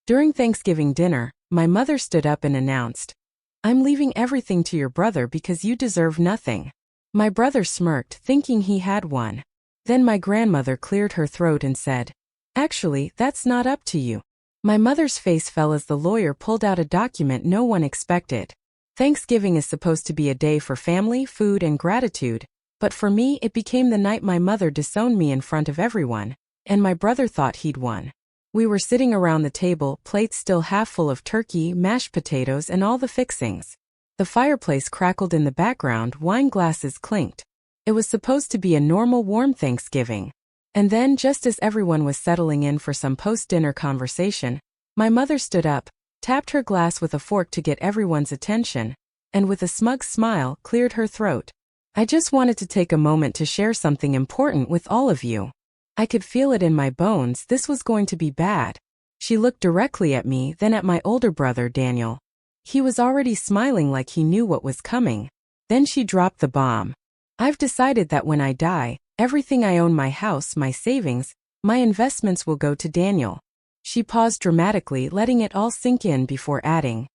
During Thanksgiving dinner, my mother stood up and announced, "I'm leaving everything to your brother because you deserve nothing." My brother smirked, thinking he had won. Then my grandmother cleared her throat and said, "Actually, that's not up to you." My mother's face fell as the lawyer pulled out a document no one expected. Thanksgiving is supposed to be a day for family, food, and gratitude, but for me it became the night my mother disowned me in front of everyone, and my brother thought he'd won. We were sitting around the table, plates still half full of turkey, mashed potatoes, and all the fixings. The fireplace crackled in the background, wine glasses clinked. It was supposed to be a normal, warm Thanksgiving. And then, just as everyone was settling in for some post-dinner conversation, my mother stood up, tapped her glass with a fork to get everyone's attention, and with a smug smile, cleared her throat. "I just wanted to take a moment to share something important with all of you." I could feel it in my bones, this was going to be bad. She looked directly at me, then at my older brother, Daniel. He was already smiling like he knew what was coming. Then she dropped the bomb. "I've decided that when I die, everything I own, my house, my savings, my investments will go to Daniel." She paused dramatically, letting it all sink in before adding,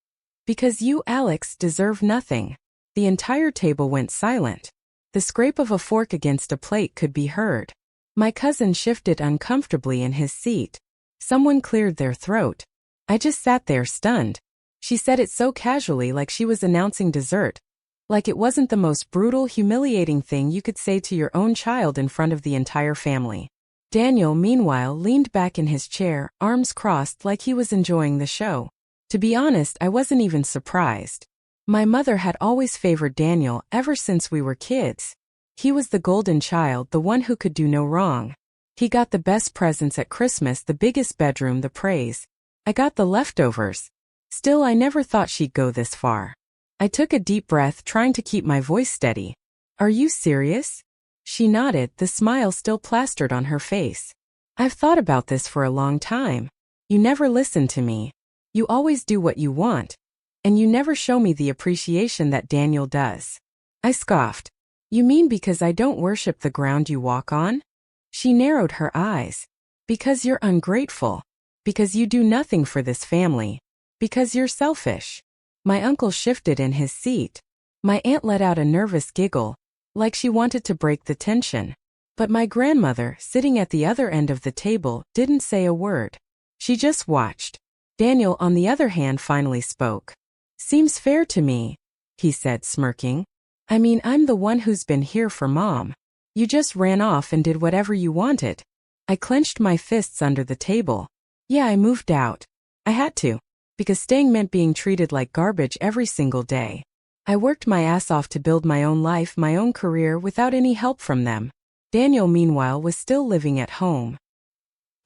"Because you, Alex, deserve nothing." The entire table went silent. The scrape of a fork against a plate could be heard. My cousin shifted uncomfortably in his seat. Someone cleared their throat. I just sat there stunned. She said it so casually, like she was announcing dessert. Like it wasn't the most brutal, humiliating thing you could say to your own child in front of the entire family. Daniel, meanwhile, leaned back in his chair, arms crossed like he was enjoying the show. To be honest, I wasn't even surprised. My mother had always favored Daniel ever since we were kids. He was the golden child, the one who could do no wrong. He got the best presents at Christmas, the biggest bedroom, the praise. I got the leftovers. Still, I never thought she'd go this far. I took a deep breath, trying to keep my voice steady. "Are you serious?" She nodded, the smile still plastered on her face. "I've thought about this for a long time. You never listen to me. You always do what you want. And you never show me the appreciation that Daniel does." I scoffed. "You mean because I don't worship the ground you walk on?" She narrowed her eyes. "Because you're ungrateful. Because you do nothing for this family. Because you're selfish." My uncle shifted in his seat. My aunt let out a nervous giggle, like she wanted to break the tension. But my grandmother, sitting at the other end of the table, didn't say a word. She just watched. Daniel, on the other hand, finally spoke. "Seems fair to me," he said, smirking. "I mean, I'm the one who's been here for Mom. You just ran off and did whatever you wanted." I clenched my fists under the table. "Yeah, I moved out. I had to. Because staying meant being treated like garbage every single day. I worked my ass off to build my own life, my own career, without any help from them." Daniel, meanwhile, was still living at home.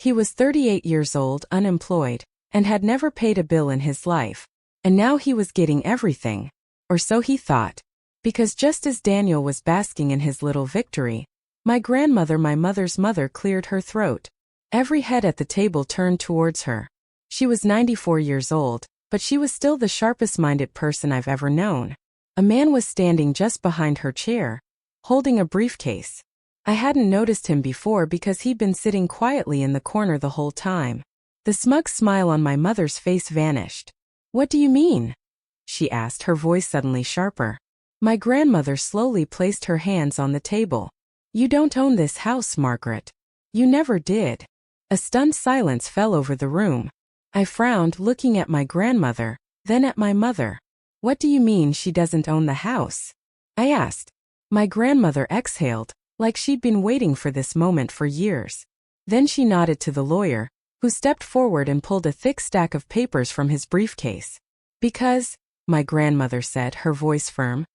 He was 38 years old, unemployed, and had never paid a bill in his life. And now he was getting everything. Or so he thought. Because just as Daniel was basking in his little victory, my grandmother, my mother's mother, cleared her throat. Every head at the table turned towards her. She was 94 years old, but she was still the sharpest-minded person I've ever known. A man was standing just behind her chair, holding a briefcase. I hadn't noticed him before because he'd been sitting quietly in the corner the whole time. The smug smile on my mother's face vanished. "What do you mean?" she asked, her voice suddenly sharper. My grandmother slowly placed her hands on the table. "You don't own this house, Margaret. You never did." A stunned silence fell over the room. I frowned, looking at my grandmother, then at my mother. "What do you mean she doesn't own the house?" I asked. My grandmother exhaled, like she'd been waiting for this moment for years. Then she nodded to the lawyer, who stepped forward and pulled a thick stack of papers from his briefcase. "Because," my grandmother said, her voice firm,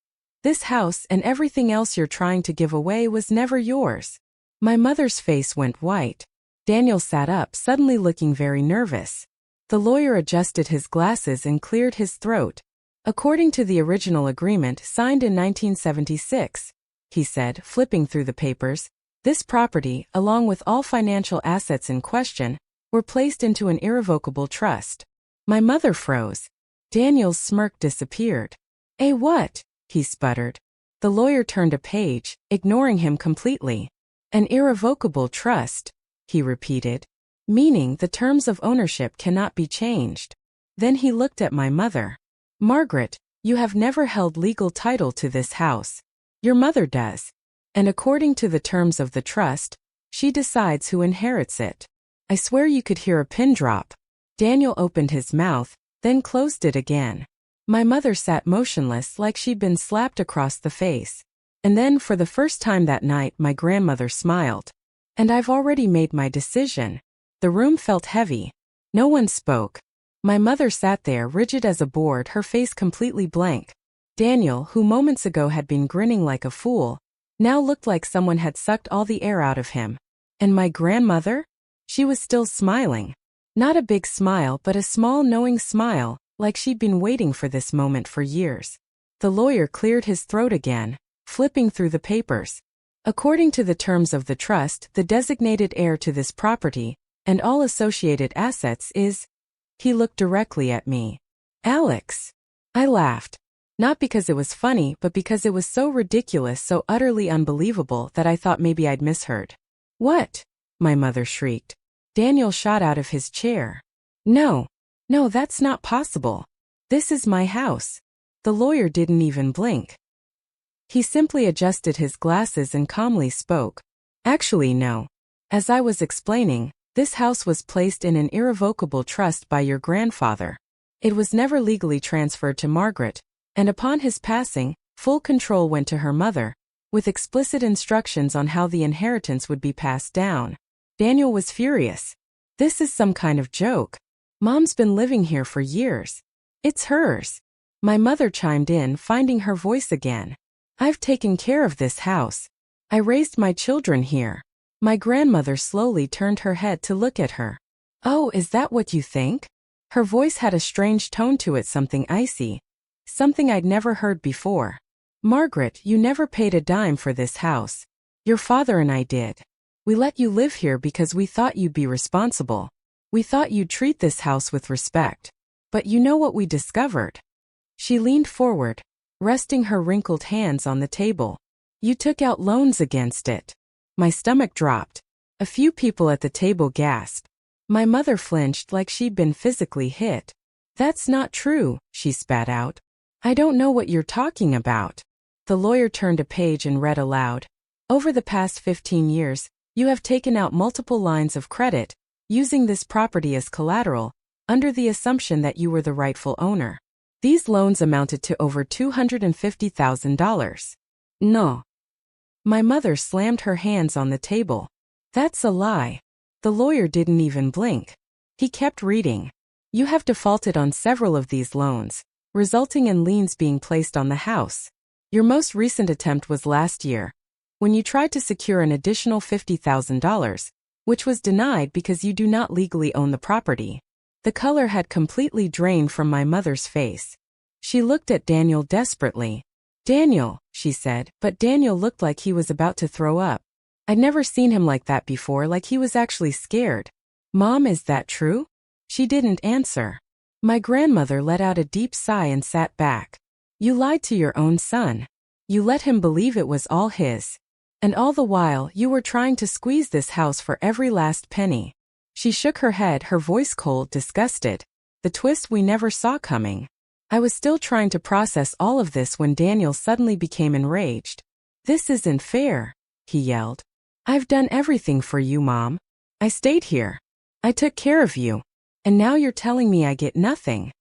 "this house and everything else you're trying to give away was never yours." My mother's face went white. Daniel sat up, suddenly looking very nervous. The lawyer adjusted his glasses and cleared his throat. "According to the original agreement signed in 1976, he said, flipping through the papers, "this property, along with all financial assets in question, were placed into an irrevocable trust." My mother froze. Daniel's smirk disappeared. "Eh, what?" he sputtered. The lawyer turned a page, ignoring him completely. "An irrevocable trust," he repeated. meaning the terms of ownership cannot be changed. Then he looked at my mother. Margaret, you have never held legal title to this house. Your mother does. And according to the terms of the trust, she decides who inherits it. I swear you could hear a pin drop. Daniel opened his mouth, then closed it again. My mother sat motionless like she'd been slapped across the face. And then for the first time that night my grandmother smiled. And I've already made my decision. The room felt heavy. No one spoke. My mother sat there rigid as a board, her face completely blank. Daniel, who moments ago had been grinning like a fool, now looked like someone had sucked all the air out of him. And my grandmother? She was still smiling. Not a big smile, but a small knowing smile, like she'd been waiting for this moment for years. The lawyer cleared his throat again, flipping through the papers. According to the terms of the trust, the designated heir to this property, and all associated assets is... He looked directly at me. Alex. I laughed. Not because it was funny, but because it was so ridiculous, so utterly unbelievable that I thought maybe I'd misheard. What? My mother shrieked. Daniel shot out of his chair. No, that's not possible. This is my house. The lawyer didn't even blink. He simply adjusted his glasses and calmly spoke. Actually, no. As I was explaining, this house was placed in an irrevocable trust by your grandfather. It was never legally transferred to Margaret, and upon his passing, full control went to her mother, with explicit instructions on how the inheritance would be passed down. Daniel was furious. This is some kind of joke. Mom's been living here for years. It's hers. My mother chimed in, finding her voice again. I've taken care of this house. I raised my children here. My grandmother slowly turned her head to look at her. Oh, is that what you think? Her voice had a strange tone to it, something icy. Something I'd never heard before. Margaret, you never paid a dime for this house. Your father and I did. We let you live here because we thought you'd be responsible. We thought you'd treat this house with respect. But you know what we discovered? She leaned forward, resting her wrinkled hands on the table. You took out loans against it. My stomach dropped. A few people at the table gasped. My mother flinched like she'd been physically hit. That's not true, she spat out. I don't know what you're talking about. The lawyer turned a page and read aloud. Over the past 15 years, you have taken out multiple lines of credit, using this property as collateral, under the assumption that you were the rightful owner. These loans amounted to over $250,000. No. My mother slammed her hands on the table. That's a lie. The lawyer didn't even blink. He kept reading. You have defaulted on several of these loans, resulting in liens being placed on the house. Your most recent attempt was last year, when you tried to secure an additional $50,000, which was denied because you do not legally own the property. The color had completely drained from my mother's face. She looked at Daniel desperately. Daniel, she said, but Daniel looked like he was about to throw up. I'd never seen him like that before, like he was actually scared. Mom, is that true? She didn't answer. My grandmother let out a deep sigh and sat back. You lied to your own son. You let him believe it was all his. And all the while, you were trying to squeeze this house for every last penny. She shook her head, her voice cold, disgusted. The twist we never saw coming. I was still trying to process all of this when Daniel suddenly became enraged. This isn't fair, he yelled. I've done everything for you, Mom. I stayed here. I took care of you. And now you're telling me I get nothing.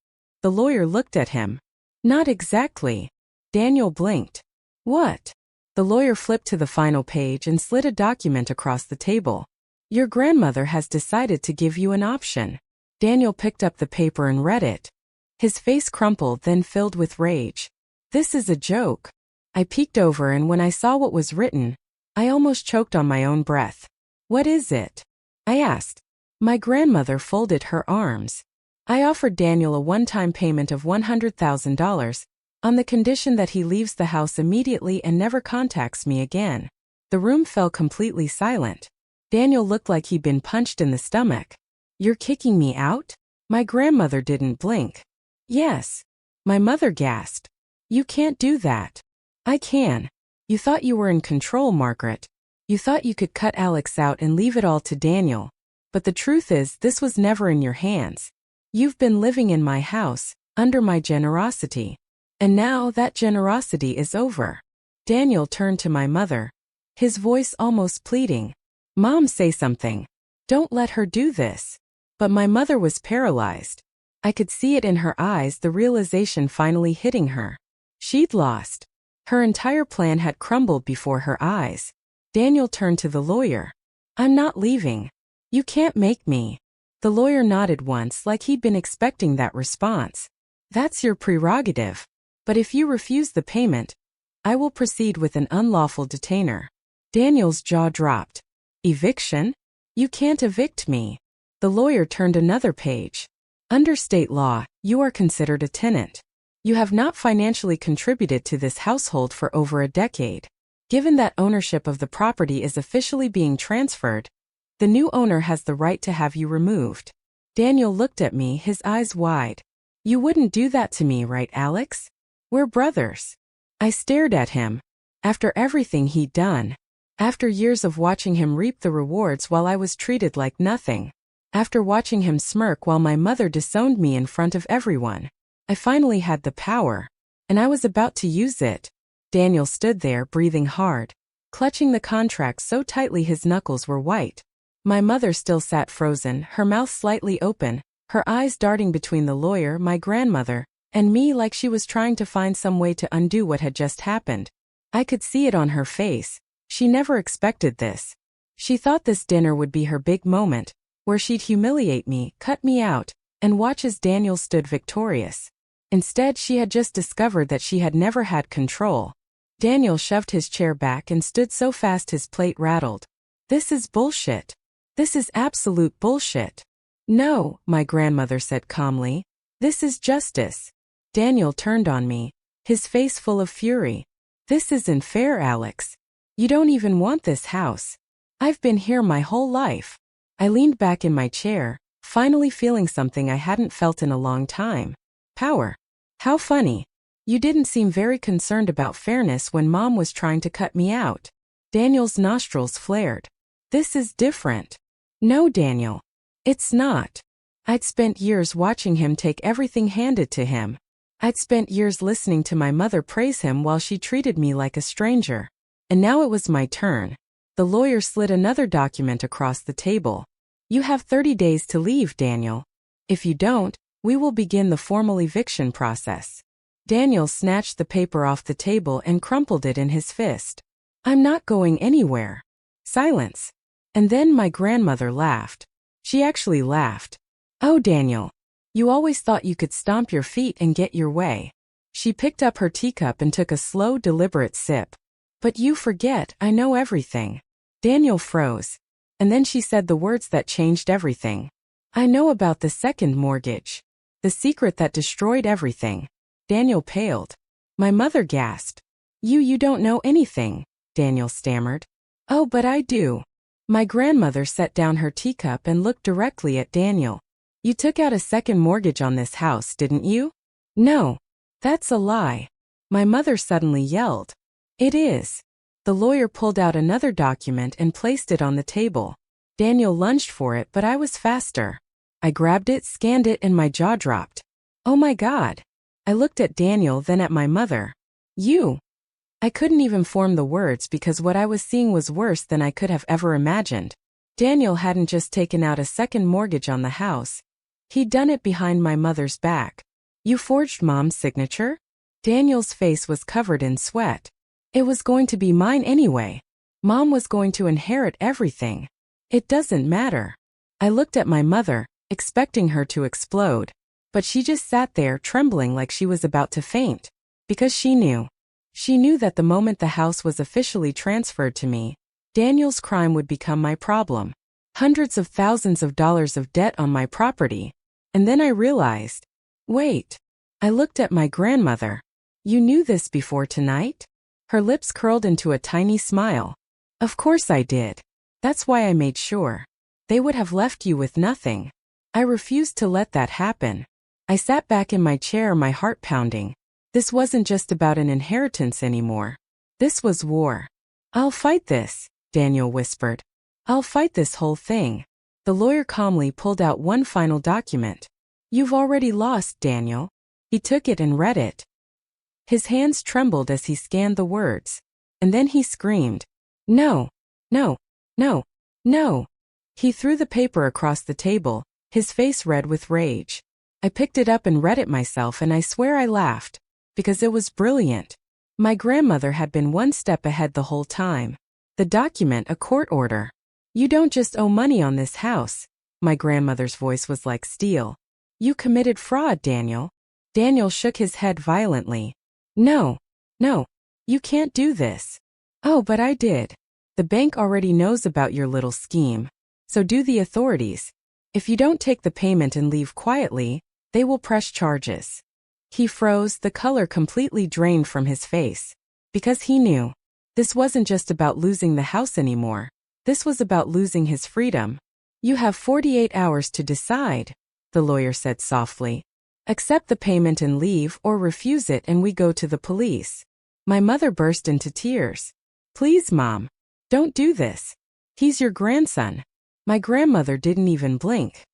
The lawyer looked at him. Not exactly. Daniel blinked. What? The lawyer flipped to the final page and slid a document across the table. Your grandmother has decided to give you an option. Daniel picked up the paper and read it. His face crumpled, then filled with rage. This is a joke. I peeked over, and when I saw what was written, I almost choked on my own breath. What is it? I asked. My grandmother folded her arms. I offered Daniel a one-time payment of $100,000, on the condition that he leaves the house immediately and never contacts me again. The room fell completely silent. Daniel looked like he'd been punched in the stomach. You're kicking me out? My grandmother didn't blink. Yes. My mother gasped. You can't do that. I can. You thought you were in control, Margaret. You thought you could cut Alex out and leave it all to Daniel. But the truth is, this was never in your hands. You've been living in my house, under my generosity. And now that generosity is over. Daniel turned to my mother, his voice almost pleading. Mom, say something. Don't let her do this. But my mother was paralyzed. I could see it in her eyes, the realization finally hitting her. She'd lost. Her entire plan had crumbled before her eyes. Daniel turned to the lawyer. I'm not leaving. You can't make me. The lawyer nodded once, like he'd been expecting that response. That's your prerogative. But if you refuse the payment, I will proceed with an unlawful detainer. Daniel's jaw dropped. Eviction? You can't evict me. The lawyer turned another page. Under state law, you are considered a tenant. You have not financially contributed to this household for over a decade. Given that ownership of the property is officially being transferred, the new owner has the right to have you removed. Daniel looked at me, his eyes wide. You wouldn't do that to me, right, Alex? We're brothers. I stared at him. After everything he'd done. After years of watching him reap the rewards while I was treated like nothing. After watching him smirk while my mother disowned me in front of everyone. I finally had the power. And I was about to use it. Daniel stood there, breathing hard, clutching the contract so tightly his knuckles were white. My mother still sat frozen, her mouth slightly open, her eyes darting between the lawyer, my grandmother, and me like she was trying to find some way to undo what had just happened. I could see it on her face. She never expected this. She thought this dinner would be her big moment, where she'd humiliate me, cut me out, and watch as Daniel stood victorious. Instead, she had just discovered that she had never had control. Daniel shoved his chair back and stood so fast his plate rattled. This is bullshit. This is absolute bullshit. No, my grandmother said calmly. This is justice. Daniel turned on me, his face full of fury. This isn't fair, Alex. You don't even want this house. I've been here my whole life. I leaned back in my chair, finally feeling something I hadn't felt in a long time. Power. How funny. You didn't seem very concerned about fairness when Mom was trying to cut me out. Daniel's nostrils flared. This is different. No, Daniel. It's not. I'd spent years watching him take everything handed to him. I'd spent years listening to my mother praise him while she treated me like a stranger. And now it was my turn. The lawyer slid another document across the table. You have 30 days to leave, Daniel. If you don't, we will begin the formal eviction process. Daniel snatched the paper off the table and crumpled it in his fist. I'm not going anywhere. Silence. And then my grandmother laughed. She actually laughed. Oh, Daniel. You always thought you could stomp your feet and get your way. She picked up her teacup and took a slow, deliberate sip. But you forget, I know everything. Daniel froze. And then she said the words that changed everything. I know about the second mortgage. The secret that destroyed everything. Daniel paled. My mother gasped. You don't know anything, Daniel stammered. Oh, but I do. My grandmother set down her teacup and looked directly at Daniel. You took out a second mortgage on this house, didn't you? No. That's a lie. My mother suddenly yelled. It is. The lawyer pulled out another document and placed it on the table. Daniel lunged for it, but I was faster. I grabbed it, scanned it, and my jaw dropped. Oh my God. I looked at Daniel, then at my mother. You. I couldn't even form the words because what I was seeing was worse than I could have ever imagined. Daniel hadn't just taken out a second mortgage on the house. He'd done it behind my mother's back. You forged Mom's signature? Daniel's face was covered in sweat. It was going to be mine anyway. Mom was going to inherit everything. It doesn't matter. I looked at my mother, expecting her to explode. But she just sat there trembling like she was about to faint. Because she knew. She knew that the moment the house was officially transferred to me, Daniel's crime would become my problem. Hundreds of thousands of dollars of debt on my property. And then I realized. Wait. I looked at my grandmother. You knew this before tonight? Her lips curled into a tiny smile. Of course I did. That's why I made sure. They would have left you with nothing. I refused to let that happen. I sat back in my chair, my heart pounding. This wasn't just about an inheritance anymore. This was war. I'll fight this, Daniel whispered. I'll fight this whole thing. The lawyer calmly pulled out one final document. You've already lost, Daniel. He took it and read it. His hands trembled as he scanned the words. And then he screamed, "No, no, no, no." He threw the paper across the table, his face red with rage. I picked it up and read it myself, and I swear I laughed, because it was brilliant. My grandmother had been one step ahead the whole time. The document, a court order. You don't just owe money on this house. My grandmother's voice was like steel. You committed fraud, Daniel. Daniel shook his head violently. No, no, you can't do this. Oh, but I did. The bank already knows about your little scheme. So do the authorities. If you don't take the payment and leave quietly, they will press charges. He froze, the color completely drained from his face. Because he knew. This wasn't just about losing the house anymore. This was about losing his freedom. You have 48 hours to decide, the lawyer said softly. Accept the payment and leave, or refuse it and we go to the police. My mother burst into tears. Please, Mom. Don't do this. He's your grandson. My grandmother didn't even blink.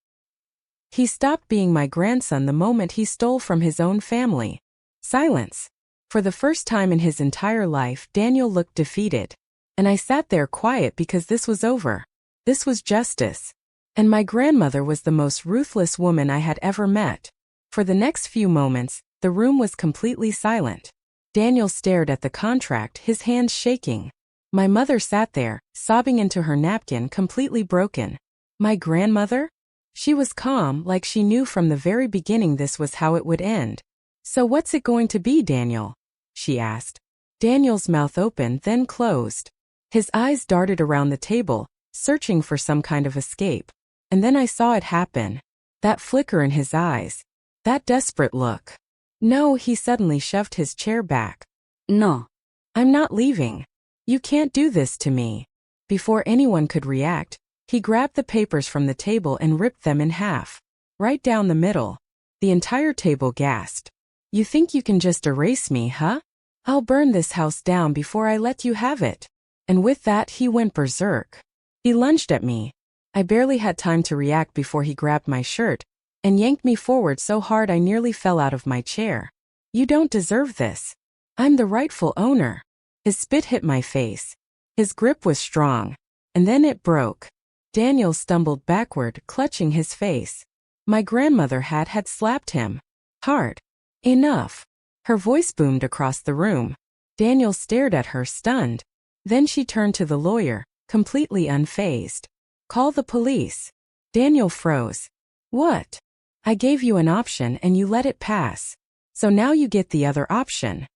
He stopped being my grandson the moment he stole from his own family. Silence. For the first time in his entire life, Daniel looked defeated. And I sat there quiet because this was over. This was justice. And my grandmother was the most ruthless woman I had ever met. For the next few moments, the room was completely silent. Daniel stared at the contract, his hands shaking. My mother sat there, sobbing into her napkin, completely broken. My grandmother? She was calm, like she knew from the very beginning this was how it would end. So what's it going to be, Daniel? She asked. Daniel's mouth opened, then closed. His eyes darted around the table, searching for some kind of escape. And then I saw it happen. That flicker in his eyes. That desperate look. No, he suddenly shoved his chair back. No. I'm not leaving. You can't do this to me. Before anyone could react, he grabbed the papers from the table and ripped them in half. Right down the middle. The entire table gasped. You think you can just erase me, huh? I'll burn this house down before I let you have it. And with that he went berserk. He lunged at me. I barely had time to react before he grabbed my shirt and yanked me forward so hard I nearly fell out of my chair. You don't deserve this. I'm the rightful owner. His spit hit my face. His grip was strong. And then it broke. Daniel stumbled backward, clutching his face. My grandmother had slapped him. Hard. Enough. Her voice boomed across the room. Daniel stared at her, stunned. Then she turned to the lawyer, completely unfazed. Call the police. Daniel froze. What? I gave you an option and you let it pass. So now you get the other option.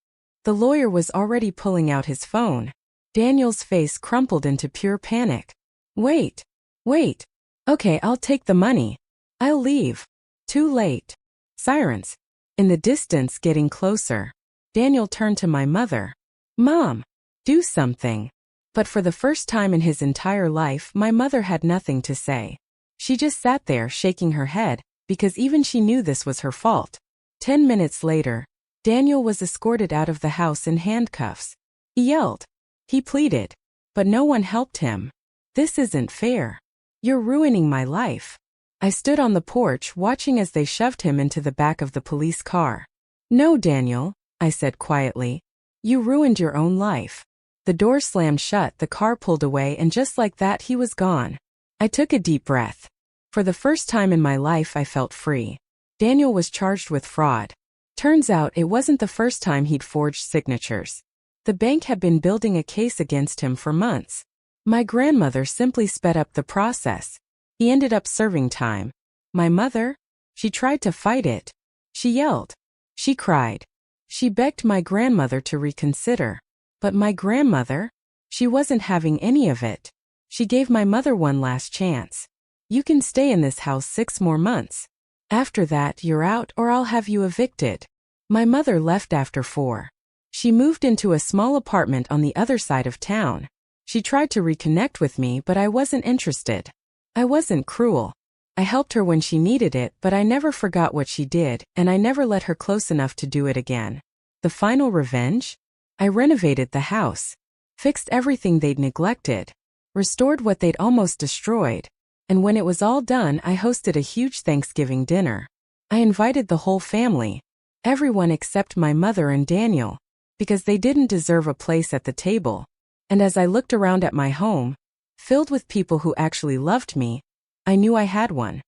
The lawyer was already pulling out his phone. Daniel's face crumpled into pure panic. Wait. Wait. Okay, I'll take the money. I'll leave. Too late. Sirens. In the distance, getting closer. Daniel turned to my mother. Mom. Do something. But for the first time in his entire life, my mother had nothing to say. She just sat there shaking her head, because even she knew this was her fault. 10 minutes later, Daniel was escorted out of the house in handcuffs. He yelled. He pleaded. But no one helped him. This isn't fair. You're ruining my life. I stood on the porch watching as they shoved him into the back of the police car. No, Daniel, I said quietly. You ruined your own life. The door slammed shut, the car pulled away, and just like that he was gone. I took a deep breath. For the first time in my life I felt free. Daniel was charged with fraud. Turns out it wasn't the first time he'd forged signatures. The bank had been building a case against him for months. My grandmother simply sped up the process. He ended up serving time. My mother? She tried to fight it. She yelled. She cried. She begged my grandmother to reconsider. But my grandmother? She wasn't having any of it. She gave my mother one last chance. You can stay in this house 6 more months. After that, you're out or I'll have you evicted. My mother left after 4. She moved into a small apartment on the other side of town. She tried to reconnect with me, but I wasn't interested. I wasn't cruel. I helped her when she needed it, but I never forgot what she did, and I never let her close enough to do it again. The final revenge? I renovated the house. Fixed everything they'd neglected. Restored what they'd almost destroyed. And when it was all done, I hosted a huge Thanksgiving dinner. I invited the whole family, everyone except my mother and Daniel, because they didn't deserve a place at the table. And as I looked around at my home, filled with people who actually loved me, I knew I had one.